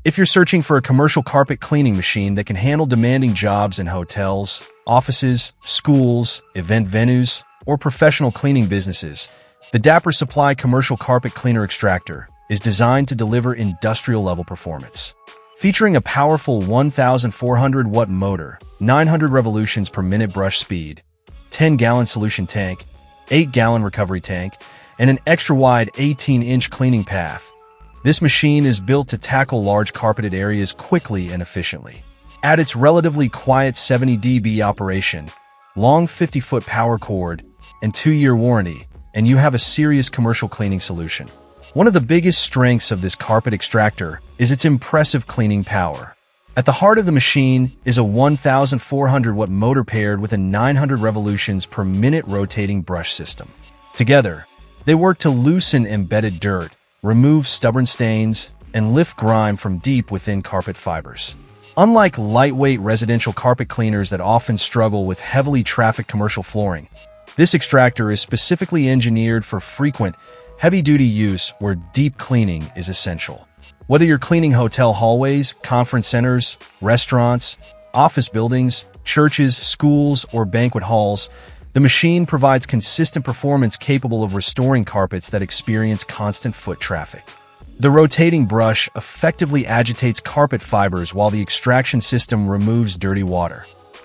If you're searching for a commercial carpet cleaning machine that can handle demanding jobs in hotels, offices, schools, event venues, or professional cleaning businesses, the Dapper Supply Commercial Carpet Cleaner Extractor is designed to deliver industrial-level performance. Featuring a powerful 1,400-watt motor, 900 revolutions per minute brush speed, 10-gallon solution tank, 8-gallon recovery tank, and an extra-wide 18-inch cleaning path, this machine is built to tackle large carpeted areas quickly and efficiently. Add its relatively quiet 70 dB operation, long 50-foot power cord, and 2-year warranty, and you have a serious commercial cleaning solution. One of the biggest strengths of this carpet extractor is its impressive cleaning power. At the heart of the machine is a 1,400-watt motor paired with a 900 revolutions per minute rotating brush system. Together, they work to loosen embedded dirt, remove stubborn stains, and lift grime from deep within carpet fibers. Unlike lightweight residential carpet cleaners that often struggle with heavily trafficked commercial flooring, this extractor is specifically engineered for frequent, heavy-duty use where deep cleaning is essential. Whether you're cleaning hotel hallways, conference centers, restaurants, office buildings, churches, schools, or banquet halls, the machine provides consistent performance capable of restoring carpets that experience constant foot traffic. The rotating brush effectively agitates carpet fibers while the extraction system removes dirty water,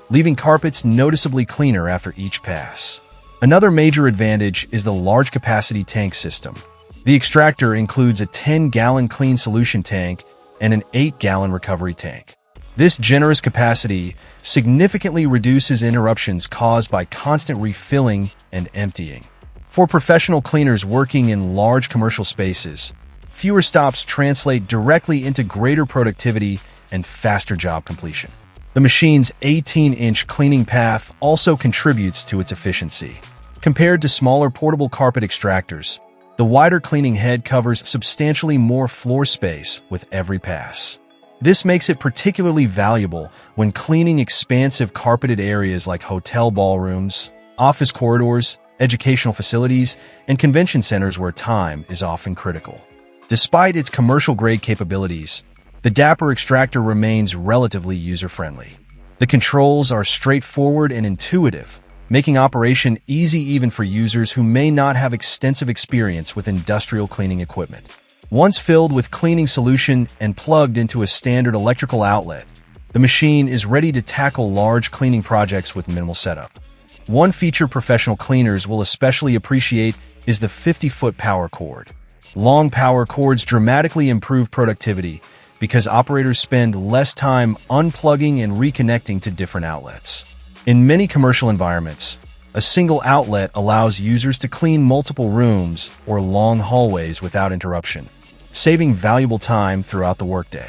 leaving carpets noticeably cleaner after each pass. Another major advantage is the large-capacity tank system. The extractor includes a 10-gallon clean solution tank and an 8-gallon recovery tank. This generous capacity significantly reduces interruptions caused by constant refilling and emptying. For professional cleaners working in large commercial spaces, fewer stops translate directly into greater productivity and faster job completion. The machine's 18-inch cleaning path also contributes to its efficiency. Compared to smaller portable carpet extractors, the wider cleaning head covers substantially more floor space with every pass. This makes it particularly valuable when cleaning expansive carpeted areas like hotel ballrooms, office corridors, educational facilities, and convention centers where time is often critical. Despite its commercial-grade capabilities, the Dapper extractor remains relatively user-friendly. The controls are straightforward and intuitive, making operation easy even for users who may not have extensive experience with industrial cleaning equipment. Once filled with cleaning solution and plugged into a standard electrical outlet, the machine is ready to tackle large cleaning projects with minimal setup. One feature professional cleaners will especially appreciate is the 50-foot power cord. Long power cords dramatically improve productivity because operators spend less time unplugging and reconnecting to different outlets. In many commercial environments, a single outlet allows users to clean multiple rooms or long hallways without interruption, saving valuable time throughout the workday.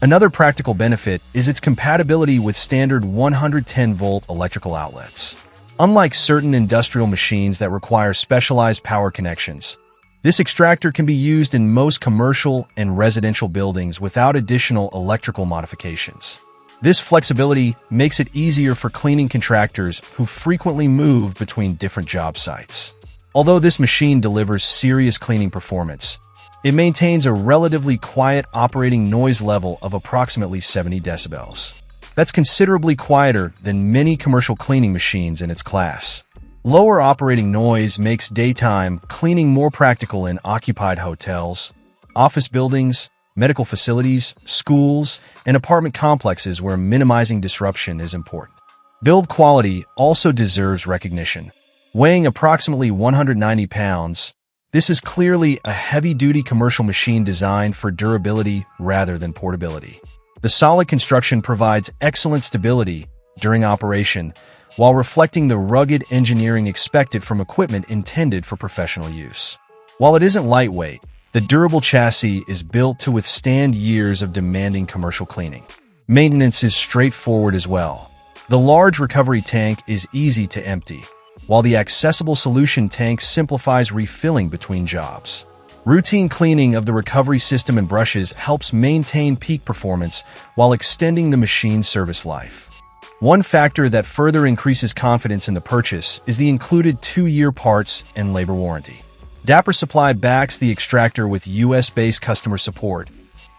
Another practical benefit is its compatibility with standard 110-volt electrical outlets. Unlike certain industrial machines that require specialized power connections, this extractor can be used in most commercial and residential buildings without additional electrical modifications. This flexibility makes it easier for cleaning contractors who frequently move between different job sites. Although this machine delivers serious cleaning performance, it maintains a relatively quiet operating noise level of approximately 70 decibels. That's considerably quieter than many commercial cleaning machines in its class. Lower operating noise makes daytime cleaning more practical in occupied hotels, office buildings, medical facilities, schools, and apartment complexes where minimizing disruption is important. Build quality also deserves recognition. Weighing approximately 190 pounds, this is clearly a heavy-duty commercial machine designed for durability rather than portability. The solid construction provides excellent stability during operation, while reflecting the rugged engineering expected from equipment intended for professional use. While it isn't lightweight, the durable chassis is built to withstand years of demanding commercial cleaning. Maintenance is straightforward as well. The large recovery tank is easy to empty, while the accessible solution tank simplifies refilling between jobs. Routine cleaning of the recovery system and brushes helps maintain peak performance while extending the machine's service life. One factor that further increases confidence in the purchase is the included 2-year parts and labor warranty. Dapper Supply backs the extractor with US-based customer support,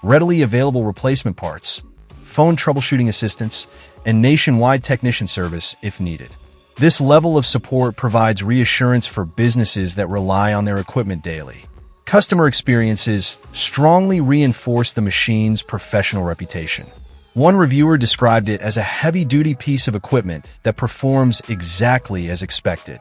readily available replacement parts, phone troubleshooting assistance, and nationwide technician service if needed. This level of support provides reassurance for businesses that rely on their equipment daily. Customer experiences strongly reinforce the machine's professional reputation. One reviewer described it as a heavy-duty piece of equipment that performs exactly as expected.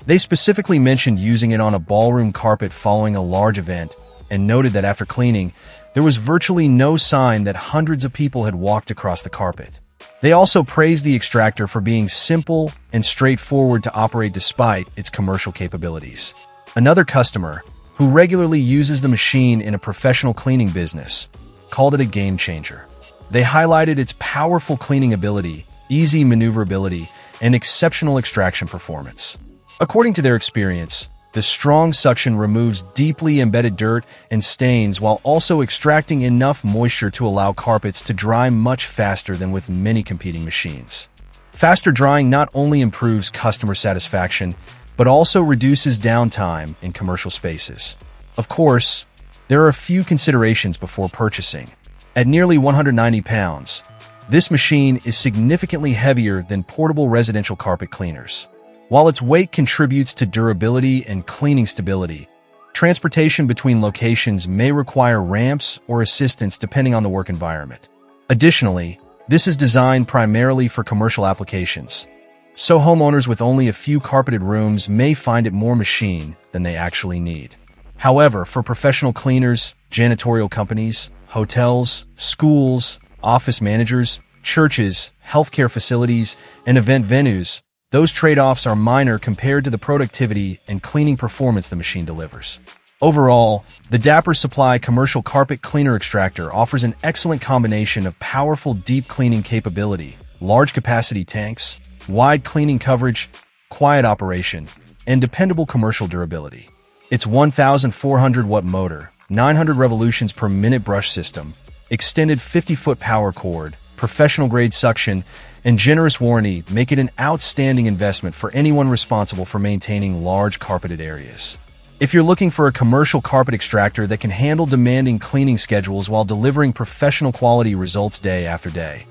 They specifically mentioned using it on a ballroom carpet following a large event and noted that after cleaning, there was virtually no sign that hundreds of people had walked across the carpet. They also praised the Extractor for being simple and straightforward to operate despite its commercial capabilities. Another customer, who regularly uses the machine in a professional cleaning business, called it a game changer. They highlighted its powerful cleaning ability, easy maneuverability, and exceptional extraction performance. According to their experience, the strong suction removes deeply embedded dirt and stains while also extracting enough moisture to allow carpets to dry much faster than with many competing machines. Faster drying not only improves customer satisfaction, but also reduces downtime in commercial spaces. Of course, there are a few considerations before purchasing. At nearly 190 pounds, this machine is significantly heavier than portable residential carpet cleaners. While its weight contributes to durability and cleaning stability, transportation between locations may require ramps or assistance depending on the work environment. Additionally, this is designed primarily for commercial applications, so homeowners with only a few carpeted rooms may find it more machine than they actually need. However, for professional cleaners, janitorial companies, hotels, schools, office managers, churches, healthcare facilities, and event venues, those trade-offs are minor compared to the productivity and cleaning performance the machine delivers. Overall, the Dapper Supply Commercial Carpet Cleaner Extractor offers an excellent combination of powerful deep cleaning capability, large capacity tanks, wide cleaning coverage, quiet operation, and dependable commercial durability. Its 1,400-watt motor, 900 revolutions per minute brush system, extended 50-foot power cord, professional-grade suction, and generous warranty make it an outstanding investment for anyone responsible for maintaining large carpeted areas. If you're looking for a commercial carpet extractor that can handle demanding cleaning schedules while delivering professional quality results day after day,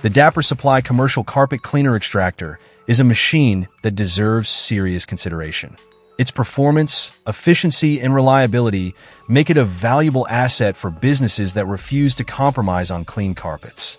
the Dapper Supply Commercial Carpet Cleaner Extractor is a machine that deserves serious consideration. Its performance, efficiency, and reliability make it a valuable asset for businesses that refuse to compromise on clean carpets.